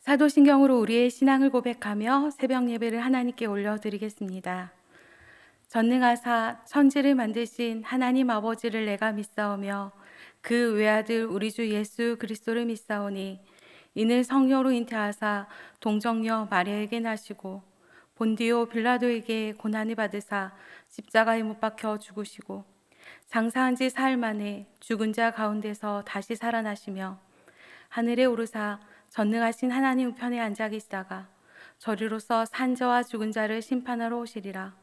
사도신경으로 우리의 신앙을 고백하며 새벽 예배를 하나님께 올려드리겠습니다. 전능하사 천지를 만드신 하나님 아버지를 내가 믿사오며 그 외아들 우리 주 예수 그리스도를 믿사오니 이는 성령으로 잉태하사 동정녀 마리아에게 나시고 본디오 빌라도에게 고난을 받으사 십자가에 못 박혀 죽으시고 장사한 지 사흘 만에 죽은 자 가운데서 다시 살아나시며 하늘에 오르사 전능하신 하나님 우편에 앉아 계시다가 저리로서 산자와 죽은 자를 심판하러 오시리라.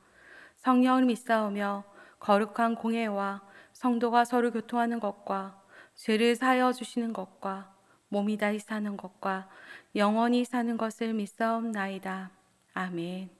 성령을 믿사오며 거룩한 공회와 성도가 서로 교통하는 것과 죄를 사하여 주시는 것과 몸이 다시 사는 것과 영원히 사는 것을 믿사옵나이다. 아멘.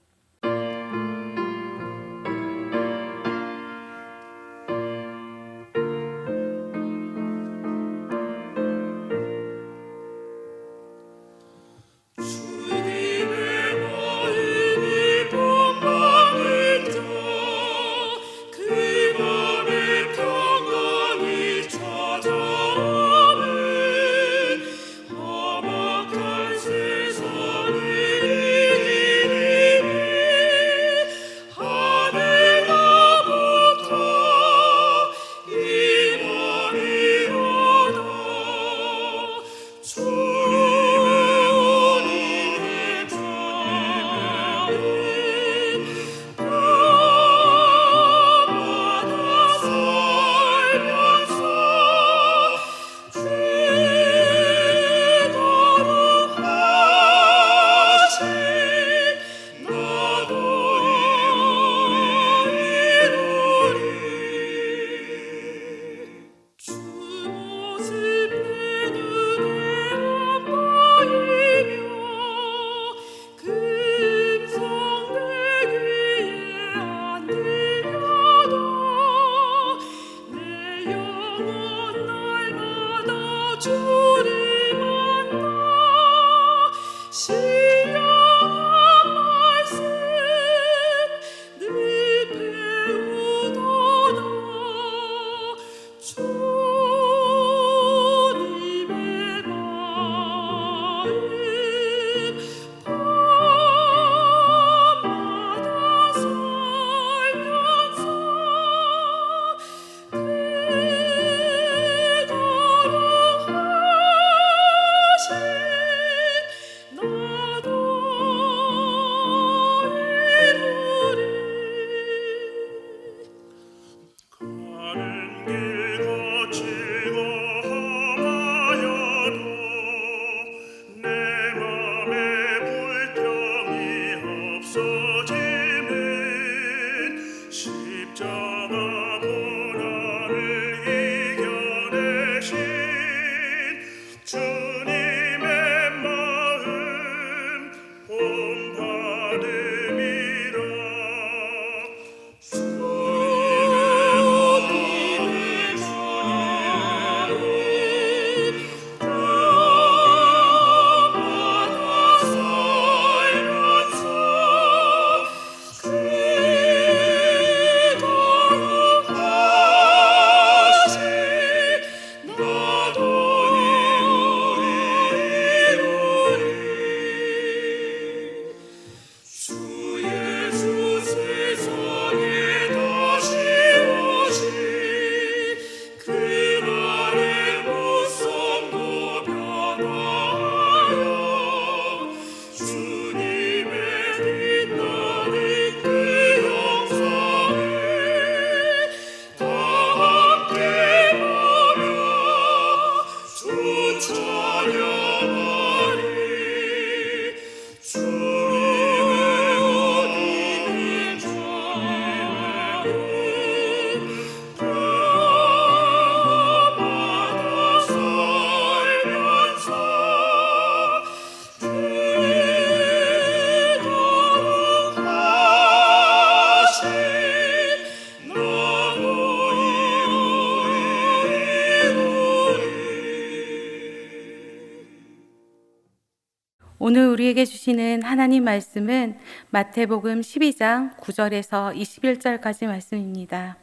오늘 우리에게 주시는 하나님 말씀은 마태복음 12장 9절에서 21절까지 말씀입니다.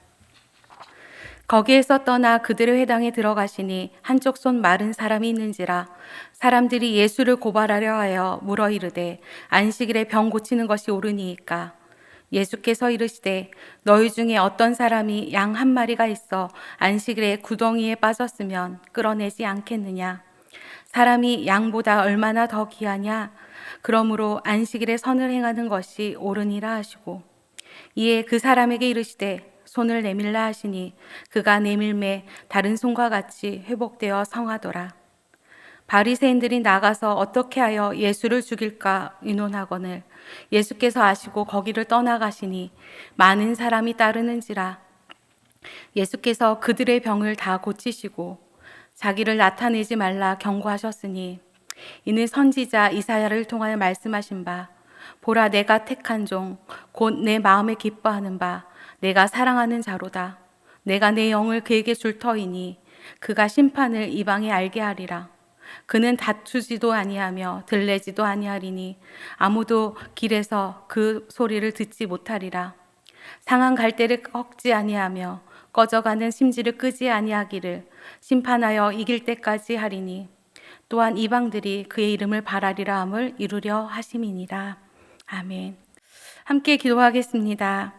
거기에서 떠나 그들의 회당에 들어가시니 한쪽 손 마른 사람이 있는지라. 사람들이 예수를 고발하려 하여 물어 이르되 안식일에 병 고치는 것이 옳으니이까. 예수께서 이르시되 너희 중에 어떤 사람이 양 한 마리가 있어 안식일에 구덩이에 빠졌으면 끌어내지 않겠느냐. 사람이 양보다 얼마나 더 귀하냐. 그러므로 안식일에 선을 행하는 것이 옳으니라 하시고, 이에 그 사람에게 이르시되 손을 내밀라 하시니 그가 내밀매 다른 손과 같이 회복되어 성하더라. 바리새인들이 나가서 어떻게 하여 예수를 죽일까 의논하거늘 예수께서 아시고 거기를 떠나가시니 많은 사람이 따르는지라. 예수께서 그들의 병을 다 고치시고 자기를 나타내지 말라 경고하셨으니, 이는 선지자 이사야를 통하여 말씀하신 바 보라 내가 택한 종 곧 내 마음에 기뻐하는 바 내가 사랑하는 자로다. 내가 내 영을 그에게 줄 터이니 그가 심판을 이방에 알게 하리라. 그는 다투지도 아니하며 들레지도 아니하리니 아무도 길에서 그 소리를 듣지 못하리라. 상한 갈대를 꺾지 아니하며 꺼져가는 심지를 끄지 아니하기를 심판하여 이길 때까지 하리니 또한 이방들이 그의 이름을 바라리라 함을 이루려 하심이니라. 아멘. 함께 기도하겠습니다.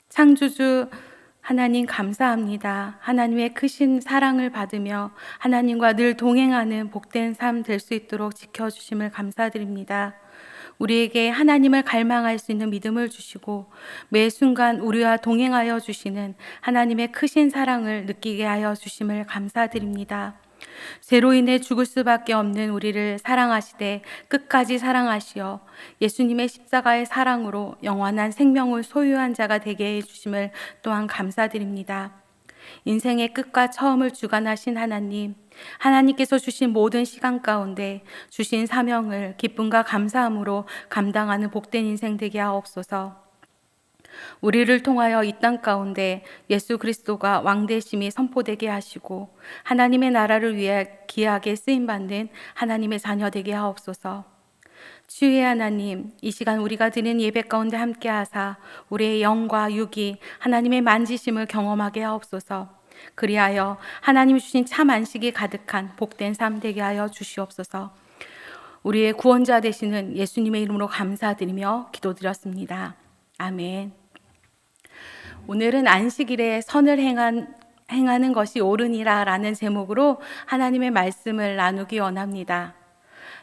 창조주 하나님 감사합니다. 하나님의 크신 사랑을 받으며 하나님과 늘 동행하는 복된 삶 될 수 있도록 지켜주심을 감사드립니다. 우리에게 하나님을 갈망할 수 있는 믿음을 주시고 매 순간 우리와 동행하여 주시는 하나님의 크신 사랑을 느끼게 하여 주심을 감사드립니다. 죄로 인해 죽을 수밖에 없는 우리를 사랑하시되 끝까지 사랑하시어 예수님의 십자가의 사랑으로 영원한 생명을 소유한 자가 되게 해주심을 또한 감사드립니다. 인생의 끝과 처음을 주관하신 하나님, 하나님께서 주신 모든 시간 가운데 주신 사명을 기쁨과 감사함으로 감당하는 복된 인생 되게 하옵소서. 우리를 통하여 이 땅 가운데 예수 그리스도가 왕되심이 선포되게 하시고 하나님의 나라를 위해 귀하게 쓰임받는 하나님의 자녀 되게 하옵소서. 주의 하나님, 이 시간 우리가 드리는 예배 가운데 함께 하사 우리의 영과 육이 하나님의 만지심을 경험하게 하옵소서. 그리하여 하나님이 주신 참 안식이 가득한 복된 삶 되게 하여 주시옵소서. 우리의 구원자 되시는 예수님의 이름으로 감사드리며 기도드렸습니다. 아멘. 오늘은 안식일에 선을 행하는 것이 옳으니라 라는 제목으로 하나님의 말씀을 나누기 원합니다.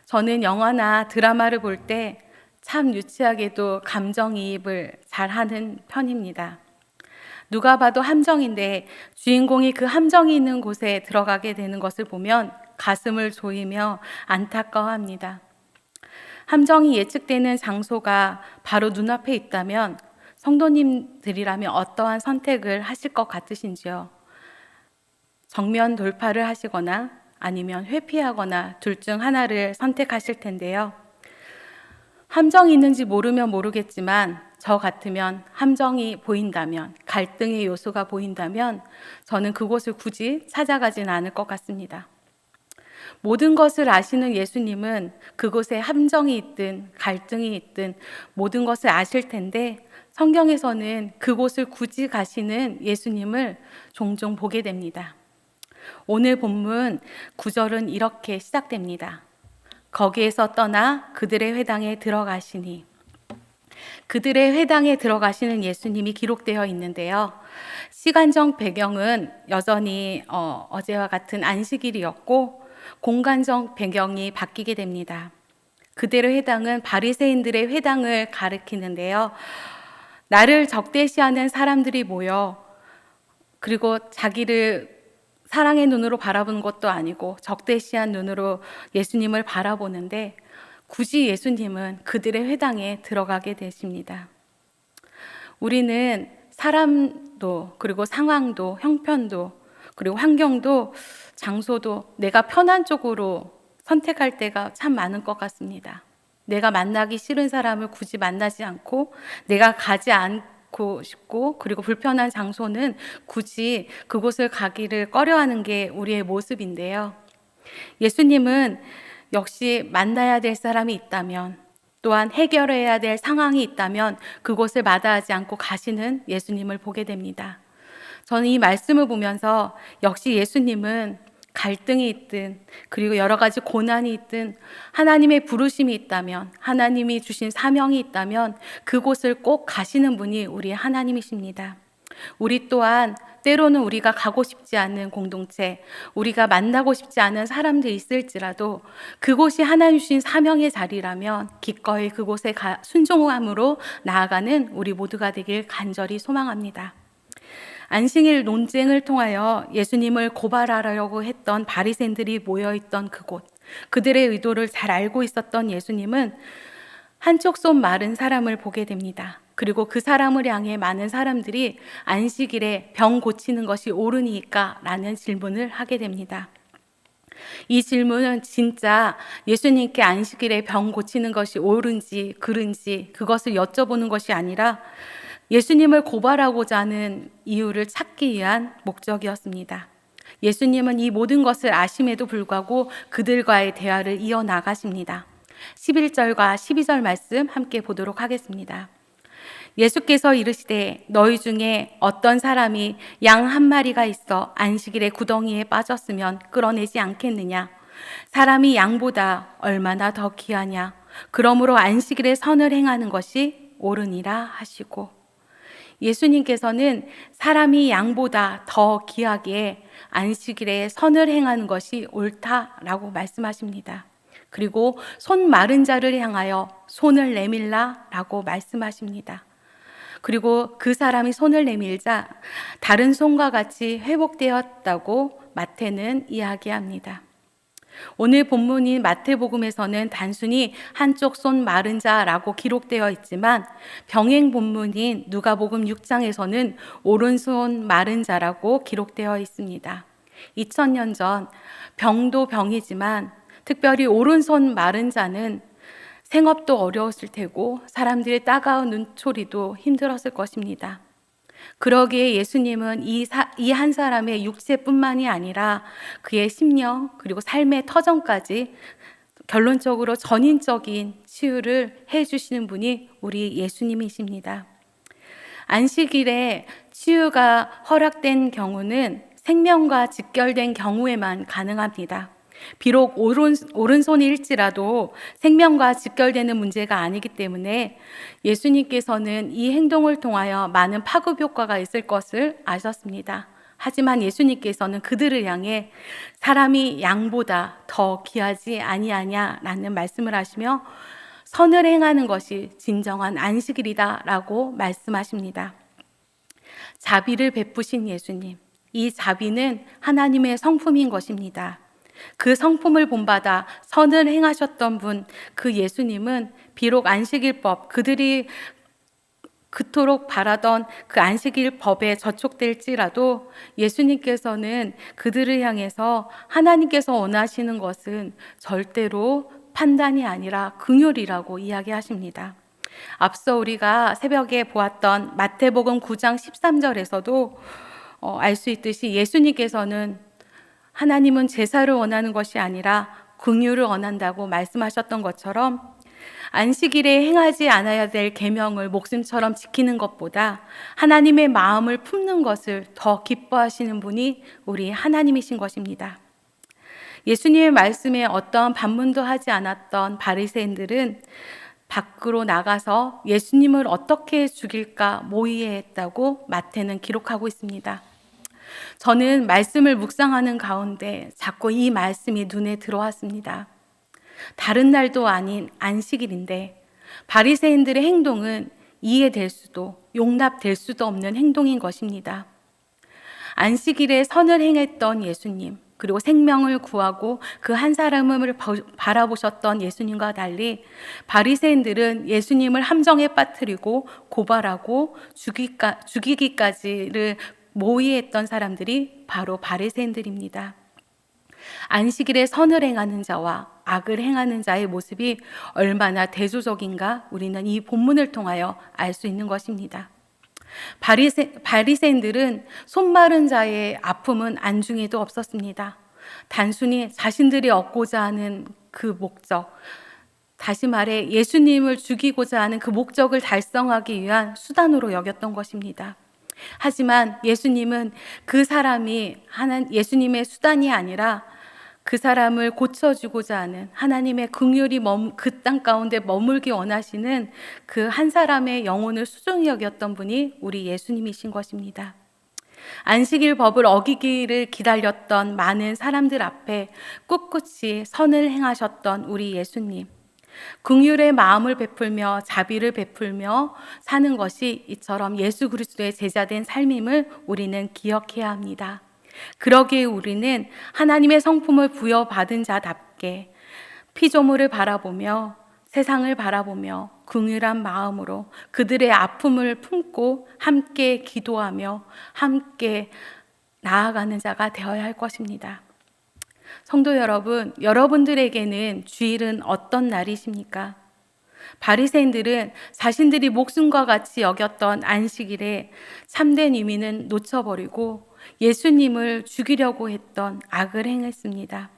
저는 영화나 드라마를 볼 때 참 유치하게도 감정이입을 잘하는 편입니다. 누가 봐도 함정인데 주인공이 그 함정이 있는 곳에 들어가게 되는 것을 보면 가슴을 조이며 안타까워합니다. 함정이 예측되는 장소가 바로 눈앞에 있다면 성도님들이라면 어떠한 선택을 하실 것 같으신지요? 정면 돌파를 하시거나 아니면 회피하거나 둘 중 하나를 선택하실 텐데요. 함정이 있는지 모르면 모르겠지만 저 같으면 함정이 보인다면, 갈등의 요소가 보인다면 저는 그곳을 굳이 찾아가진 않을 것 같습니다. 모든 것을 아시는 예수님은 그곳에 함정이 있든 갈등이 있든 모든 것을 아실 텐데 성경에서는 그곳을 굳이 가시는 예수님을 종종 보게 됩니다. 오늘 본문 9절은 이렇게 시작됩니다. 거기에서 떠나 그들의 회당에 들어가시니. 그들의 회당에 들어가시는 예수님이 기록되어 있는데요. 시간적 배경은 여전히 어제와 같은 안식일이었고 공간적 배경이 바뀌게 됩니다. 그들의 회당은 바리새인들의 회당을 가리키는데요. 나를 적대시하는 사람들이 모여 그리고 자기를 사랑의 눈으로 바라보는 것도 아니고 적대시한 눈으로 예수님을 바라보는데 굳이 예수님은 그들의 회당에 들어가게 되십니다. 우리는 사람도 그리고 상황도 형편도 그리고 환경도 장소도 내가 편한 쪽으로 선택할 때가 참 많은 것 같습니다. 내가 만나기 싫은 사람을 굳이 만나지 않고 내가 가지 않고 싶고 그리고 불편한 장소는 굳이 그곳을 가기를 꺼려하는 게 우리의 모습인데요. 예수님은 역시 만나야 될 사람이 있다면 또한 해결해야 될 상황이 있다면 그곳을 마다하지 않고 가시는 예수님을 보게 됩니다. 저는 이 말씀을 보면서 역시 예수님은 갈등이 있든 그리고 여러 가지 고난이 있든 하나님의 부르심이 있다면, 하나님이 주신 사명이 있다면 그곳을 꼭 가시는 분이 우리 하나님이십니다. 우리 또한 때로는 우리가 가고 싶지 않은 공동체, 우리가 만나고 싶지 않은 사람들이 있을지라도 그곳이 하나님 주신 사명의 자리라면 기꺼이 그곳에 순종함으로 나아가는 우리 모두가 되길 간절히 소망합니다. 안식일 논쟁을 통하여 예수님을 고발하려고 했던 바리새인들이 모여있던 그곳, 그들의 의도를 잘 알고 있었던 예수님은 한쪽 손 마른 사람을 보게 됩니다. 그리고 그 사람을 향해 많은 사람들이 안식일에 병 고치는 것이 옳으니까? 라는 질문을 하게 됩니다. 이 질문은 진짜 예수님께 안식일에 병 고치는 것이 옳은지 그른지 그것을 여쭤보는 것이 아니라 예수님을 고발하고자 하는 이유를 찾기 위한 목적이었습니다. 예수님은 이 모든 것을 아심에도 불구하고 그들과의 대화를 이어나가십니다. 11절과 12절 말씀 함께 보도록 하겠습니다. 예수께서 이르시되 너희 중에 어떤 사람이 양 한 마리가 있어 안식일에 구덩이에 빠졌으면 끌어내지 않겠느냐? 사람이 양보다 얼마나 더 귀하냐? 그러므로 안식일에 선을 행하는 것이 옳으니라 하시고, 예수님께서는 사람이 양보다 더 귀하게 안식일에 선을 행하는 것이 옳다라고 말씀하십니다. 그리고 손 마른 자를 향하여 손을 내밀라 라고 말씀하십니다. 그리고 그 사람이 손을 내밀자 다른 손과 같이 회복되었다고 마태는 이야기합니다. 오늘 본문인 마태복음에서는 단순히 한쪽 손 마른 자라고 기록되어 있지만 병행 본문인 누가복음 6장에서는 오른손 마른 자라고 기록되어 있습니다. 2000년 전 병도 병이지만 특별히 오른손 마른 자는 생업도 어려웠을 테고 사람들의 따가운 눈초리도 힘들었을 것입니다. 그러기에 예수님은 이 한 사람의 육체뿐만이 아니라 그의 심령 그리고 삶의 터전까지 결론적으로 전인적인 치유를 해주시는 분이 우리 예수님이십니다. 안식일에 치유가 허락된 경우는 생명과 직결된 경우에만 가능합니다. 비록 오른손일지라도 생명과 직결되는 문제가 아니기 때문에 예수님께서는 이 행동을 통하여 많은 파급 효과가 있을 것을 아셨습니다. 하지만 예수님께서는 그들을 향해 사람이 양보다 더 귀하지 아니하냐라는 말씀을 하시며 선을 행하는 것이 진정한 안식일이다 라고 말씀하십니다. 자비를 베푸신 예수님, 이 자비는 하나님의 성품인 것입니다. 그 성품을 본받아 선을 행하셨던 분, 그 예수님은 비록 안식일법, 그들이 그토록 바라던 그 안식일 법에 저촉될지라도 예수님께서는 그들을 향해서 하나님께서 원하시는 것은 절대로 판단이 아니라 긍휼이라고 이야기하십니다. 앞서 우리가 새벽에 보았던 마태복음 9장 13절에서도 알 수 있듯이 예수님께서는 하나님은 제사를 원하는 것이 아니라 긍휼을 원한다고 말씀하셨던 것처럼 안식일에 행하지 않아야 될 계명을 목숨처럼 지키는 것보다 하나님의 마음을 품는 것을 더 기뻐하시는 분이 우리 하나님이신 것입니다. 예수님의 말씀에 어떠한 반문도 하지 않았던 바리새인들은 밖으로 나가서 예수님을 어떻게 죽일까 모의했다고 마태는 기록하고 있습니다. 저는 말씀을 묵상하는 가운데 자꾸 이 말씀이 눈에 들어왔습니다. 다른 날도 아닌 안식일인데 바리새인들의 행동은 이해될 수도 용납될 수도 없는 행동인 것입니다. 안식일에 선을 행했던 예수님, 그리고 생명을 구하고 그 한 사람을 바라보셨던 예수님과 달리 바리새인들은 예수님을 함정에 빠뜨리고 고발하고 죽이기까지를 모의했던 사람들이 바로 바리새인들입니다. 안식일에 선을 행하는 자와 악을 행하는 자의 모습이 얼마나 대조적인가 우리는 이 본문을 통하여 알 수 있는 것입니다. 바리새인들은 손 마른 자의 아픔은 안중에도 없었습니다. 단순히 자신들이 얻고자 하는 그 목적, 다시 말해 예수님을 죽이고자 하는 그 목적을 달성하기 위한 수단으로 여겼던 것입니다. 하지만 예수님은 그 사람이 예수님의 수단이 아니라 그 사람을 고쳐주고자 하는 하나님의 긍휼이 그 땅 가운데 머물기 원하시는 그 한 사람의 영혼을 소중히 여겼던 분이 우리 예수님이신 것입니다. 안식일 법을 어기기를 기다렸던 많은 사람들 앞에 꿋꿋이 선을 행하셨던 우리 예수님. 긍휼의 마음을 베풀며 자비를 베풀며 사는 것이 이처럼 예수 그리스도의 제자된 삶임을 우리는 기억해야 합니다. 그러기에 우리는 하나님의 성품을 부여받은 자답게 피조물을 바라보며 세상을 바라보며 긍휼한 마음으로 그들의 아픔을 품고 함께 기도하며 함께 나아가는 자가 되어야 할 것입니다. 성도 여러분, 여러분들에게는 주일은 어떤 날이십니까? 바리새인들은 자신들이 목숨과 같이 여겼던 안식일에 참된 의미는 놓쳐버리고 예수님을 죽이려고 했던 악을 행했습니다.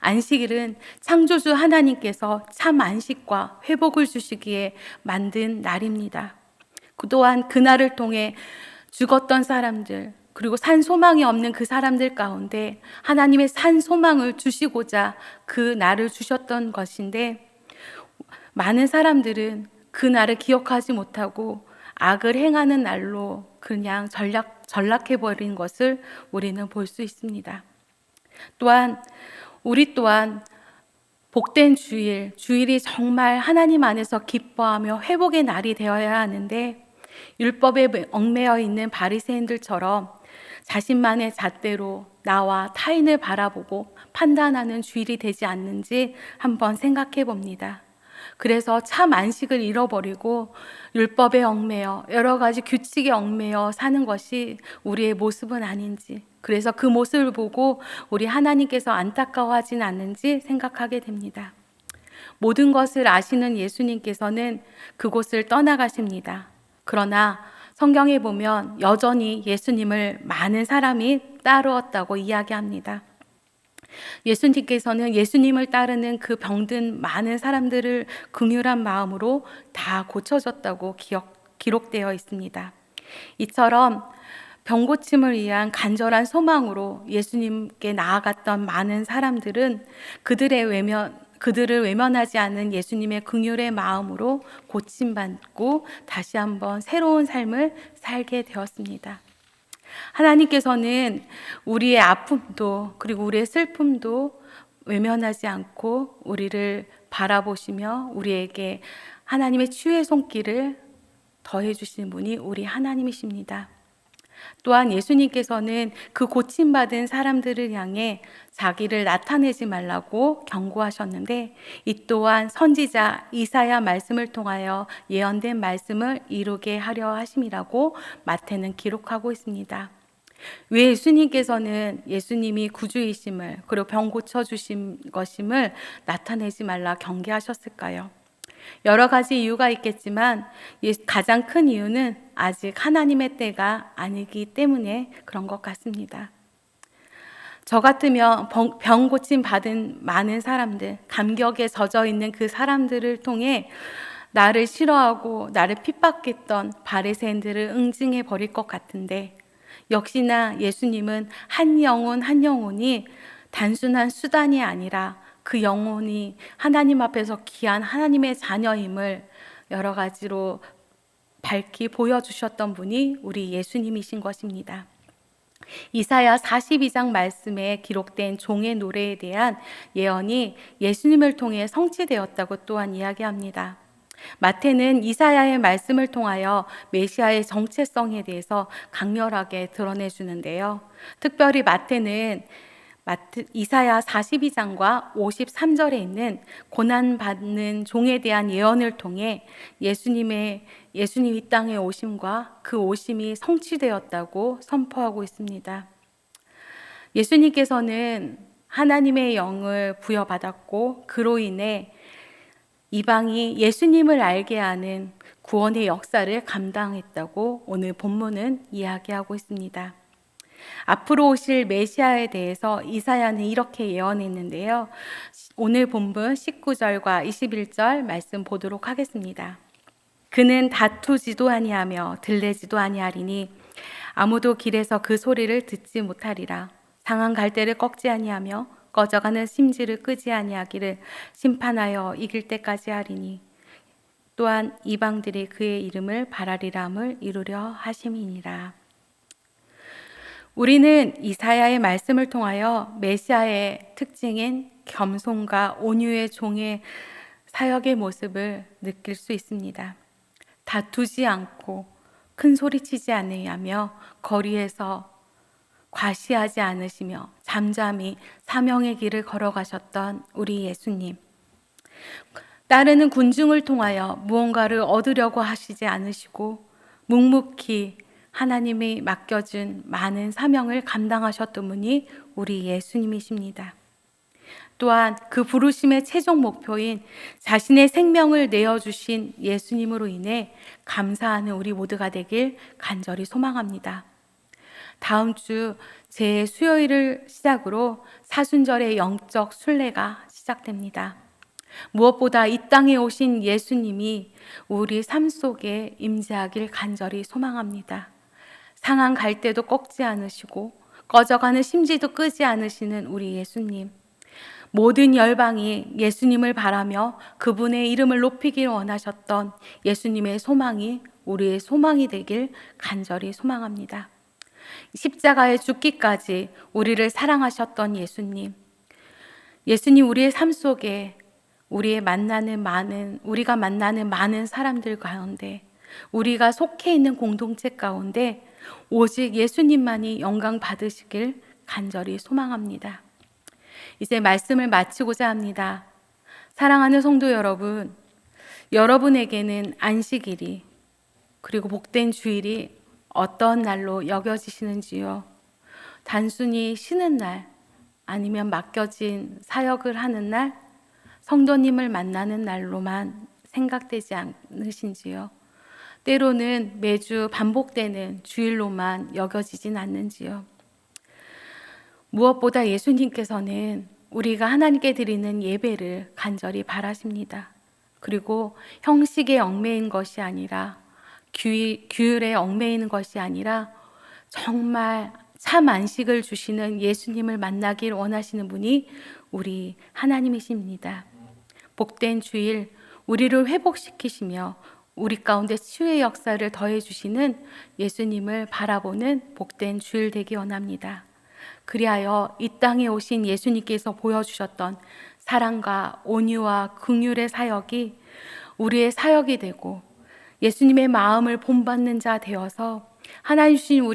안식일은 창조주 하나님께서 참 안식과 회복을 주시기에 만든 날입니다. 또한 그날을 통해 죽었던 사람들, 그리고 산 소망이 없는 그 사람들 가운데 하나님의 산 소망을 주시고자 그 날을 주셨던 것인데, 많은 사람들은 그 날을 기억하지 못하고 악을 행하는 날로 그냥 전락해버린 것을 우리는 볼 수 있습니다. 또한 우리 또한 복된 주일이 정말 하나님 안에서 기뻐하며 회복의 날이 되어야 하는데, 율법에 얽매여 있는 바리새인들처럼 자신만의 잣대로 나와 타인을 바라보고 판단하는 주일이 되지 않는지 한번 생각해 봅니다. 그래서 참 안식을 잃어버리고 율법에 얽매여 여러 가지 규칙에 얽매여 사는 것이 우리의 모습은 아닌지, 그래서 그 모습을 보고 우리 하나님께서 안타까워하진 않는지 생각하게 됩니다. 모든 것을 아시는 예수님께서는 그곳을 떠나가십니다. 그러나 성경에 보면 여전히 예수님을 많은 사람이 따르었다고 이야기합니다. 예수님께서는 예수님을 따르는 그 병든 많은 사람들을 긍휼한 마음으로 다 고쳐줬다고 기록되어 있습니다. 이처럼 병고침을 위한 간절한 소망으로 예수님께 나아갔던 많은 사람들은 그들을 외면하지 않은 예수님의 긍휼의 마음으로 고침받고 다시 한번 새로운 삶을 살게 되었습니다. 하나님께서는 우리의 아픔도 그리고 우리의 슬픔도 외면하지 않고 우리를 바라보시며 우리에게 하나님의 치유의 손길을 더해 주시는 분이 우리 하나님이십니다. 또한 예수님께서는 그 고침받은 사람들을 향해 자기를 나타내지 말라고 경고하셨는데, 이 또한 선지자 이사야 말씀을 통하여 예언된 말씀을 이루게 하려 하심이라고 마태는 기록하고 있습니다. 왜 예수님께서는 예수님이 구주이심을 그리고 병 고쳐주신 것임을 나타내지 말라 경계하셨을까요? 여러 가지 이유가 있겠지만 가장 큰 이유는 아직 하나님의 때가 아니기 때문에 그런 것 같습니다. 저 같으면 병 고침 받은 많은 사람들, 감격에 젖어 있는 그 사람들을 통해 나를 싫어하고 나를 핍박했던 바리새인들을 응징해 버릴 것 같은데, 역시나 예수님은 한 영혼이 단순한 수단이 아니라 그 영혼이 하나님 앞에서 귀한 하나님의 자녀임을 여러 가지로 밝히 보여주셨던 분이 우리 예수님이신 것입니다. 이사야 42장 말씀에 기록된 종의 노래에 대한 예언이 예수님을 통해 성취되었다고 또한 이야기합니다. 마태는 이사야의 말씀을 통하여 메시아의 정체성에 대해서 강렬하게 드러내주는데요. 특별히 마태는 이사야 42장과 53절에 있는 고난받는 종에 대한 예언을 통해 예수님이 이 땅에 오심과 그 오심이 성취되었다고 선포하고 있습니다. 예수님께서는 하나님의 영을 부여받았고 그로 인해 이방이 예수님을 알게 하는 구원의 역사를 감당했다고 오늘 본문은 이야기하고 있습니다. 앞으로 오실 메시아에 대해서 이사야는 이렇게 예언했는데요. 오늘 본문 19절과 21절 말씀 보도록 하겠습니다. 그는 다투지도 아니하며 들레지도 아니하리니 아무도 길에서 그 소리를 듣지 못하리라. 상한 갈대를 꺾지 아니하며 꺼져가는 심지를 끄지 아니하기를 심판하여 이길 때까지 하리니 또한 이방들이 그의 이름을 바라리람을 이루려 하심이니라. 우리는 이사야의 말씀을 통하여 메시아의 특징인 겸손과 온유의 종의 사역의 모습을 느낄 수 있습니다. 다투지 않고 큰 소리치지 않으며 거리에서 과시하지 않으시며 잠잠히 사명의 길을 걸어가셨던 우리 예수님. 따르는 군중을 통하여 무언가를 얻으려고 하시지 않으시고 묵묵히 하나님이 맡겨준 많은 사명을 감당하셨던 분이 우리 예수님이십니다. 또한 그 부르심의 최종 목표인 자신의 생명을 내어주신 예수님으로 인해 감사하는 우리 모두가 되길 간절히 소망합니다. 다음 주 제 수요일을 시작으로 사순절의 영적 순례가 시작됩니다. 무엇보다 이 땅에 오신 예수님이 우리 삶 속에 임재하길 간절히 소망합니다. 상한 갈대도 꺾지 않으시고 꺼져가는 심지도 끄지 않으시는 우리 예수님. 모든 열방이 예수님을 바라며 그분의 이름을 높이길 원하셨던 예수님의 소망이 우리의 소망이 되길 간절히 소망합니다. 십자가에 죽기까지 우리를 사랑하셨던 예수님. 예수님 우리의 삶 속에 우리가 만나는 많은 사람들 가운데 우리가 속해 있는 공동체 가운데 오직 예수님만이 영광 받으시길 간절히 소망합니다. 이제 말씀을 마치고자 합니다. 사랑하는 성도 여러분, 여러분에게는 안식일이 그리고 복된 주일이 어떤 날로 여겨지시는지요? 단순히 쉬는 날 아니면 맡겨진 사역을 하는 날, 성도님을 만나는 날로만 생각되지 않으신지요? 때로는 매주 반복되는 주일로만 여겨지진 않는지요? 무엇보다 예수님께서는 우리가 하나님께 드리는 예배를 간절히 바라십니다. 그리고 형식에 얽매인 것이 아니라 규율에 얽매이는 것이 아니라 정말 참 안식을 주시는 예수님을 만나길 원하시는 분이 우리 하나님이십니다. 복된 주일, 우리를 회복시키시며 우리 가운데 치유의 역사를 더해 주시는 예수님을 바라보는 복된 주일 되기 원합니다. 그리하여 이 땅에 오신 예수님께서 보여주셨던 사랑과 온유와 긍휼의 사역이 우리의 사역이 되고 예수님의 마음을 본받는 자 되어서 하나님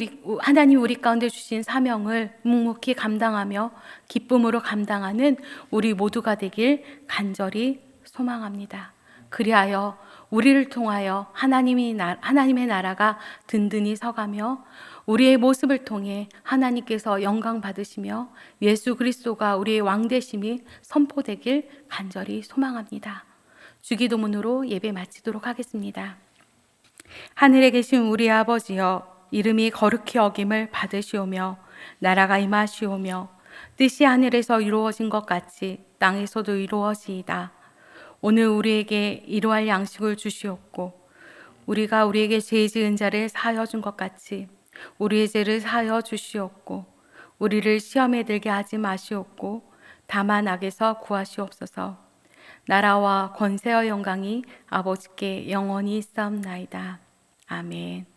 우리 가운데 주신 사명을 묵묵히 감당하며 기쁨으로 감당하는 우리 모두가 되길 간절히 소망합니다. 그리하여 우리를 통하여 하나님의 나라가 든든히 서가며 우리의 모습을 통해 하나님께서 영광 받으시며 예수 그리스도가 우리의 왕 되심이 선포되길 간절히 소망합니다. 주기도문으로 예배 마치도록 하겠습니다. 하늘에 계신 우리 아버지여, 이름이 거룩히 여김을 받으시오며 나라가 임하시오며 뜻이 하늘에서 이루어진 것 같이 땅에서도 이루어지이다. 오늘 우리에게 일용할 양식을 주시옵고 우리가 우리에게 죄 지은 자를 사하여 준 것 같이 우리의 죄를 사하여 주시옵고 우리를 시험에 들게 하지 마시옵고 다만 악에서 구하시옵소서. 나라와 권세와 영광이 아버지께 영원히 있사옵나이다. 아멘.